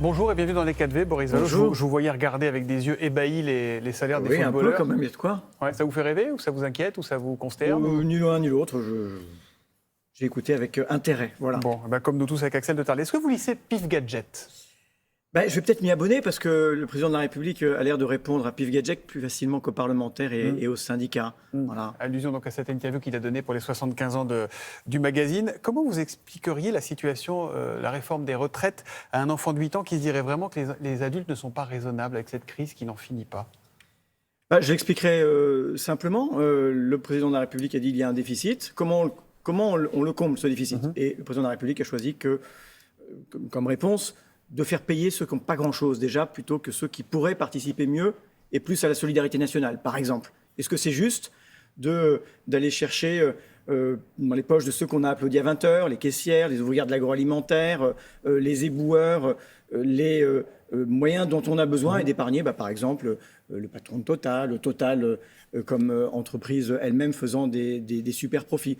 Bonjour et bienvenue dans les 4V. Boris Vallaud, Bonjour. je vous voyais regarder avec des yeux ébahis les salaires des Oui, un footballeurs. peu quand même, il y a de quoi. Ouais, ça vous fait rêver ou ça vous inquiète ou ça vous consterne Ni l'un ni l'autre, j'ai écouté avec intérêt. Voilà. Bon, comme nous tous avec Axel de Tarlet. Est-ce que vous lisez Pif Gadget? Je vais peut-être m'y abonner parce que le président de la République a l'air de répondre à Pif Gadget plus facilement qu'aux parlementaires et aux syndicats. Voilà. Allusion donc à cette interview qu'il a donnée pour les 75 ans du magazine. Comment vous expliqueriez la situation, la réforme des retraites à un enfant de 8 ans qui se dirait vraiment que les adultes ne sont pas raisonnables avec cette crise qui n'en finit pas? Je l'expliquerai simplement. Le président de la République a dit qu'il y a un déficit. Comment on le comble, ce déficit? Et le président de la République a choisi comme réponse de faire payer ceux qui n'ont pas grand-chose déjà, plutôt que ceux qui pourraient participer mieux et plus à la solidarité nationale, par exemple. Est-ce que c'est juste d'aller chercher dans les poches de ceux qu'on a applaudis à 20h, les caissières, les ouvrières de l'agroalimentaire, les éboueurs, les moyens dont on a besoin et d'épargner, par exemple, le patron de Total, comme entreprise elle-même faisant des super profits.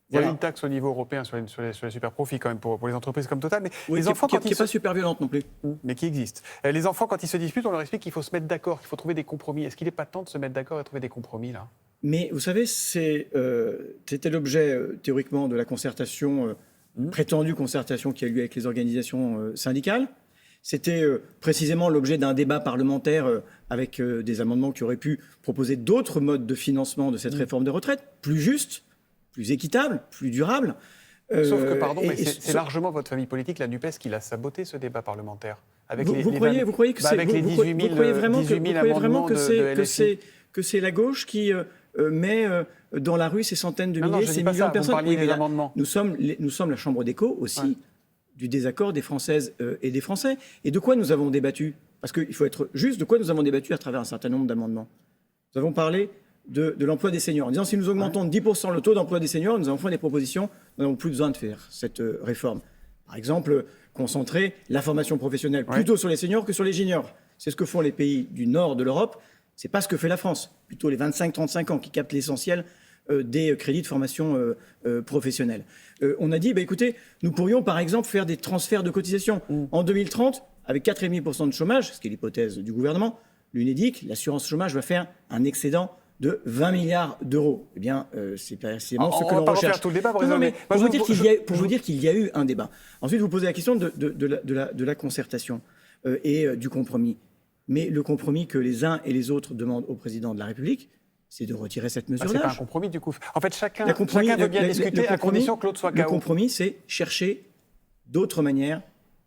Il y a une taxe au niveau européen sur les super profits quand même pour les entreprises comme Total. Mais oui, les enfants, qui n'est pas super violente non plus. Mais qui existe. Les enfants, quand ils se disputent, on leur explique qu'il faut se mettre d'accord, qu'il faut trouver des compromis. Est-ce qu'il n'est pas temps de se mettre d'accord et trouver des compromis là? Mais vous savez, c'était l'objet théoriquement de la concertation, prétendue concertation qui a eu lieu avec les organisations syndicales. C'était précisément l'objet d'un débat parlementaire avec des amendements qui auraient pu proposer d'autres modes de financement de cette réforme de retraite, plus juste, plus équitable, plus durable. Sauf que, pardon, mais c'est largement votre famille politique, la NUPES, qui l'a saboté ce débat parlementaire. Avec vous croyez que c'est avec les 18 000 amendements de LFI. Que c'est la gauche qui met dans la rue ces centaines de milliers, ces millions de personnes? Vous parliez des amendements. Nous sommes la chambre d'écho aussi du désaccord des Françaises et des Français. Et de quoi nous avons débattu? Parce qu'il faut être juste, de quoi nous avons débattu à travers un certain nombre d'amendements. Nous avons parlé de l'emploi des seniors, en disant si nous augmentons de 10% le taux d'emploi des seniors, nous avons fait des propositions, nous n'avons plus besoin de faire cette réforme. Par exemple, concentrer la formation professionnelle plutôt sur les seniors que sur les juniors. C'est ce que font les pays du nord de l'Europe, c'est pas ce que fait la France. Plutôt les 25-35 ans qui captent l'essentiel des crédits de formation professionnelle. On a dit, écoutez, nous pourrions par exemple faire des transferts de cotisations. En 2030, avec 4,5% de chômage, ce qui est l'hypothèse du gouvernement, l'UNEDIC, l'assurance chômage va faire un excédent de 20 milliards d'euros. Eh bien, c'est précisément ce que l'on recherche. Tout le débat, pour vous dire qu'il y a eu un débat. Ensuite, vous posez la question de la concertation et du compromis. Mais le compromis que les uns et les autres demandent au président de la République, c'est de retirer cette mesure d'âge. C'est pas un compromis, du coup. En fait, chacun veut bien discuter à condition que l'autre soit KO. Le compromis, c'est chercher d'autres manières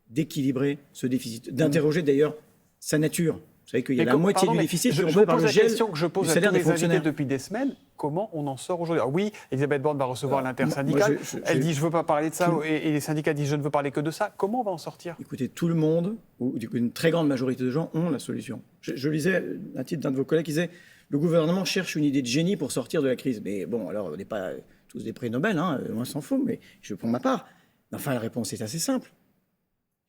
d'équilibrer ce déficit, d'interroger d'ailleurs sa nature. Vous savez qu'il y a la moitié du déficit je par le pose la gel question que je pose du à salaire tous des les invités fonctionnaires. depuis des semaines. Comment on en sort aujourd'hui? Alors oui, Elisabeth Borne va recevoir l'intersyndicale. Elle dit je ne veux pas parler de ça et les syndicats disent je ne veux parler que de ça. Comment on va en sortir? Écoutez, tout le monde, ou une très grande majorité de gens, ont la solution. Je lisais un titre d'un de vos collègues qui disait le gouvernement cherche une idée de génie pour sortir de la crise. Mais bon, alors on n'est pas tous des prix Nobel, on s'en fout, mais je prends ma part. Enfin, la réponse est assez simple.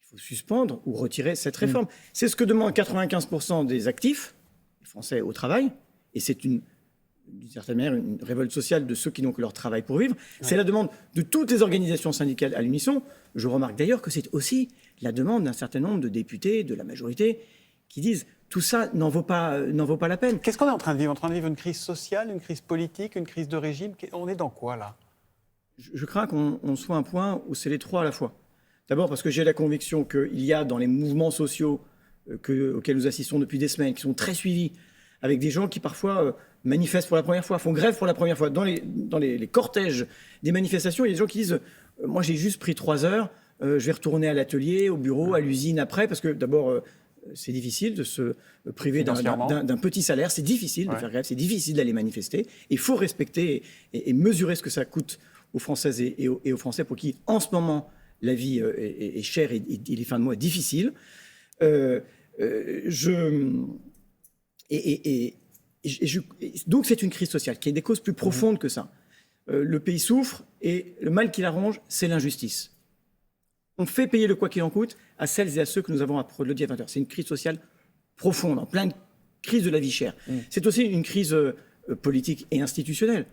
Il faut suspendre ou retirer cette réforme. C'est ce que demandent 95% des actifs, les Français au travail, et c'est d'une certaine manière une révolte sociale de ceux qui n'ont que leur travail pour vivre. C'est la demande de toutes les organisations syndicales à l'unisson. Je remarque d'ailleurs que c'est aussi la demande d'un certain nombre de députés, de la majorité, qui disent tout ça n'en vaut pas la peine. Qu'est-ce qu'on est en train de vivre? En train de vivre une crise sociale, une crise politique, une crise de régime? On est dans quoi là? Je crains qu'on soit à un point où c'est les trois à la fois. D'abord parce que j'ai la conviction qu'il y a dans les mouvements sociaux auxquels nous assistons depuis des semaines, qui sont très suivis, avec des gens qui parfois manifestent pour la première fois, font grève pour la première fois. Dans les cortèges des manifestations, il y a des gens qui disent « Moi j'ai juste pris 3 heures, je vais retourner à l'atelier, au bureau, à l'usine après », parce que d'abord c'est difficile de se priver d'un petit salaire, c'est difficile de faire grève, c'est difficile d'aller manifester. Il faut respecter et mesurer ce que ça coûte aux Françaises et aux Français pour qui, en ce moment, la vie est chère et les fins de mois difficiles. Donc c'est une crise sociale qui a des causes plus profondes que ça. Le pays souffre et le mal qui l'arrange, c'est l'injustice. On fait payer le quoi qu'il en coûte à celles et à ceux que nous avons applaudis à 20h. C'est une crise sociale profonde, en pleine crise de la vie chère. C'est aussi une crise politique et institutionnelle.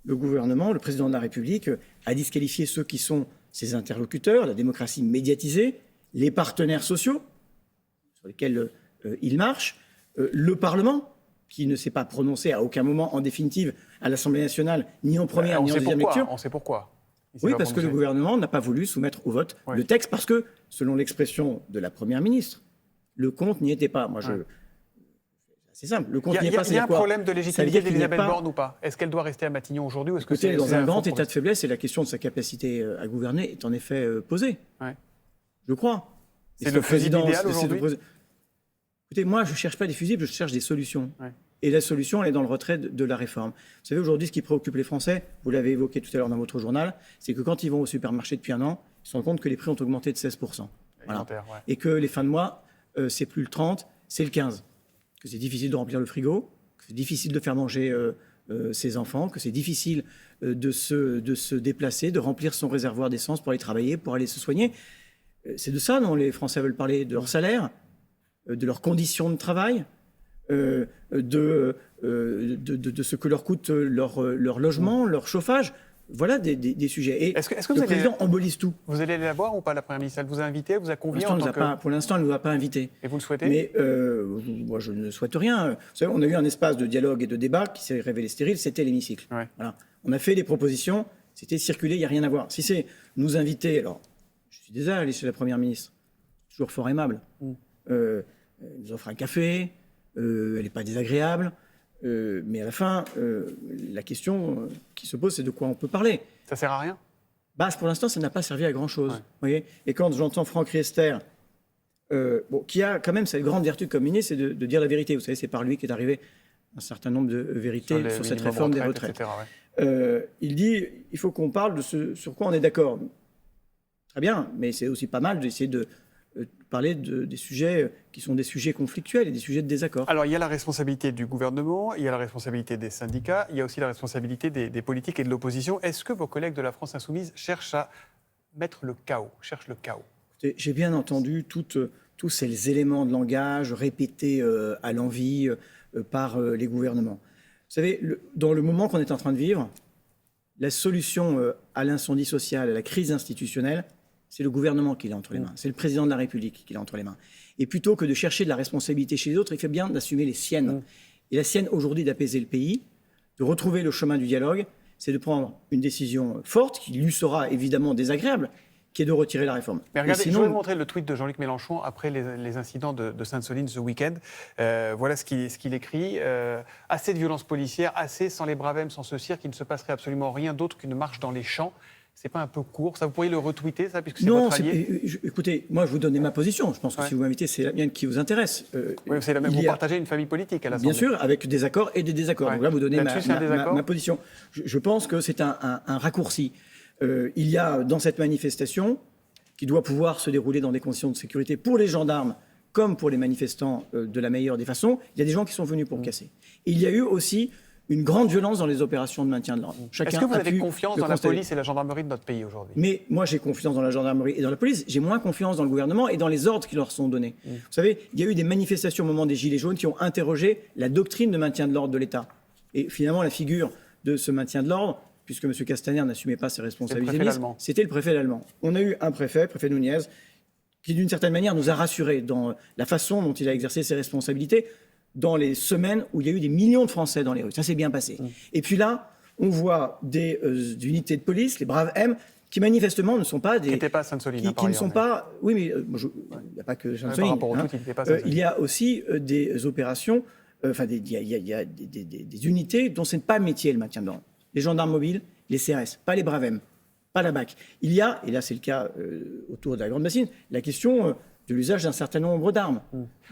Le gouvernement, le président de la République, a disqualifié ceux qui sont ses interlocuteurs, la démocratie médiatisée, les partenaires sociaux, sur lesquels il marche, le Parlement, qui ne s'est pas prononcé à aucun moment en définitive à l'Assemblée nationale, ni en première ni en deuxième lecture. On sait pourquoi. Oui, parce que le gouvernement n'a pas voulu soumettre au vote le texte, parce que, selon l'expression de la Première ministre, le compte n'y était pas. C'est simple, le compte n'y est pas. Il y a un problème de légitimité d'Elisabeth Borne ou pas? Est-ce qu'elle doit rester à Matignon aujourd'hui ou est-ce que c'est dans un grand état de faiblesse et la question de sa capacité à gouverner est en effet posée. Je crois. C'est le fusible idéal aujourd'hui? Écoutez, moi, je ne cherche pas des fusibles, je cherche des solutions. Et la solution, elle est dans le retrait de la réforme. Vous savez, aujourd'hui, ce qui préoccupe les Français, vous l'avez évoqué tout à l'heure dans votre journal, c'est que quand ils vont au supermarché depuis un an, ils se rendent compte que les prix ont augmenté de 16%. Voilà. Et que les fins de mois, c'est plus le 30, c'est le 15. Que c'est difficile de remplir le frigo, que c'est difficile de faire manger ses enfants, que c'est difficile de se déplacer, de remplir son réservoir d'essence pour aller travailler, pour aller se soigner. C'est de ça dont les Français veulent parler, de leur salaire, de leurs conditions de travail, de ce que leur coûte leur logement, leur chauffage. Voilà des sujets. Et est-ce que le président embolise tout. Vous allez aller la voir ou pas, la Première ministre? Elle vous a invité, vous a convié Pour l'instant, elle ne nous a pas invités. Et vous le souhaitez? Mais moi, je ne souhaite rien. Vous savez, on a eu un espace de dialogue et de débat qui s'est révélé stérile, c'était l'hémicycle. Voilà. On a fait des propositions, c'était circuler, il n'y a rien à voir. Si c'est nous inviter, alors, je suis déjà allé chez la Première ministre, toujours fort aimable. Elle nous offre un café, elle n'est pas désagréable. Mais à la fin, la question qui se pose, c'est de quoi on peut parler. Ça sert à rien? Pour l'instant, ça n'a pas servi à grand-chose. Voyez. Et quand j'entends Franck Riester, qui a quand même cette grande vertu comme ministre, c'est de dire la vérité. Vous savez, c'est par lui qu'est arrivé un certain nombre de vérités sur cette réforme des retraites. Etc., il dit, il faut qu'on parle de ce sur quoi on est d'accord. Très bien, mais c'est aussi pas mal d'essayer de parler des sujets qui sont des sujets conflictuels et des sujets de désaccord. Alors, il y a la responsabilité du gouvernement, il y a la responsabilité des syndicats, il y a aussi la responsabilité des politiques et de l'opposition. Est-ce que vos collègues de la France Insoumise cherchent à mettre le chaos, cherchent le chaos? J'ai bien entendu tous ces éléments de langage répétés à l'envi par les gouvernements. Vous savez, dans le moment qu'on est en train de vivre, la solution à l'incendie social, à la crise institutionnelle, c'est le gouvernement qui l'a entre les mains, c'est le président de la République qui l'a entre les mains. Et plutôt que de chercher de la responsabilité chez les autres, il fait bien d'assumer les siennes. Et la sienne aujourd'hui d'apaiser le pays, de retrouver le chemin du dialogue, c'est de prendre une décision forte, qui lui sera évidemment désagréable, qui est de retirer la réforme. Mais regardez, sinon, je vais vous montrer le tweet de Jean-Luc Mélenchon après les incidents de Sainte-Soline ce week-end. Voilà ce qu'il écrit. Assez de violences policières, assez sans les bravem, sans ce cirque, il ne se passerait absolument rien d'autre qu'une marche dans les champs. C'est pas un peu court? Ça, vous pourriez le retweeter, ça, puisque c'est votre allié? Écoutez, moi, je vous donnais ma position. Je pense que si vous m'invitez, c'est la mienne qui vous intéresse. Oui, c'est la même. Vous partagez une famille politique à l'Assemblée. Bien sûr, avec des accords et des désaccords. Donc là, vous donnez ma position. Je pense que c'est un raccourci. Il y a dans cette manifestation, qui doit pouvoir se dérouler dans des conditions de sécurité pour les gendarmes comme pour les manifestants de la meilleure des façons, il y a des gens qui sont venus pour casser. Et il y a eu aussi une grande violence dans les opérations de maintien de l'ordre. Est-ce que vous avez confiance dans la police et la gendarmerie de notre pays aujourd'hui? Mais moi, j'ai confiance dans la gendarmerie et dans la police. J'ai moins confiance dans le gouvernement et dans les ordres qui leur sont donnés. Vous savez, il y a eu des manifestations au moment des Gilets jaunes qui ont interrogé la doctrine de maintien de l'ordre de l'État. Et finalement, la figure de ce maintien de l'ordre, puisque M. Castaner n'assumait pas ses responsabilités, c'était le préfet allemand. On a eu un préfet Nunez, qui d'une certaine manière nous a rassurés dans la façon dont il a exercé ses responsabilités dans les semaines où il y a eu des millions de Français dans les rues. Ça s'est bien passé. Et puis là, on voit des unités de police, les braves M, qui manifestement ne sont pas des... Qui n'étaient pas à Sainte-Soline, qui ne sont pas... Oui, mais il n'y a pas que Sainte-Soline. Il y a aussi des opérations, il y a des unités dont ce n'est pas le métier, le maintien de l'ordre. Les gendarmes mobiles, les CRS, pas les braves M, pas la BAC. Il y a, et là c'est le cas autour de la Grande Bassine, la question... de l'usage d'un certain nombre d'armes.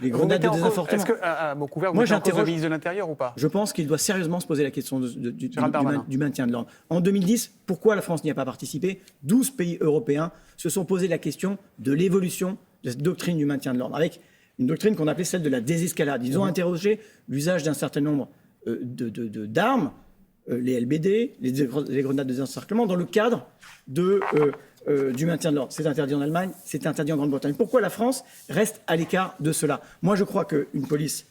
Les grenades de désinformation. Est-ce qu'à mot couvert, vous mettez en cause le ministre de l'Intérieur ou pas? Je pense qu'il doit sérieusement se poser la question du maintien de l'ordre. En 2010, pourquoi la France n'y a pas participé? 12 pays européens se sont posé la question de l'évolution de cette doctrine du maintien de l'ordre, avec une doctrine qu'on appelait celle de la désescalade. Ils ont interrogé l'usage d'un certain nombre d'armes, les LBD, les grenades de désencerclement, dans le cadre du maintien de l'ordre. C'est interdit en Allemagne, c'est interdit en Grande-Bretagne. Pourquoi la France reste à l'écart de cela? Moi, je crois qu'une police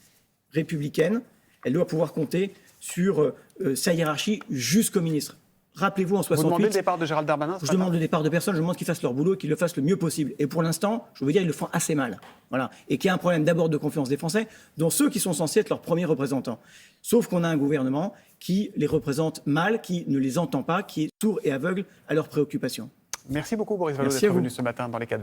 républicaine, elle doit pouvoir compter sur sa hiérarchie jusqu'au ministre. Rappelez-vous en Vous demandez 68. le départ de Gérald Darmanin ce Je matin demande le départ de personne, je demande qu'ils fassent leur boulot et qu'ils le fassent le mieux possible. Et pour l'instant, je veux dire, ils le font assez mal. Voilà. Et qu'il y a un problème d'abord de confiance des Français, dont ceux qui sont censés être leurs premiers représentants. Sauf qu'on a un gouvernement qui les représente mal, qui ne les entend pas, qui est sourd et aveugle à leurs préoccupations. Merci beaucoup Boris Vallaud Merci d'être à vous. venu ce matin dans les 4V.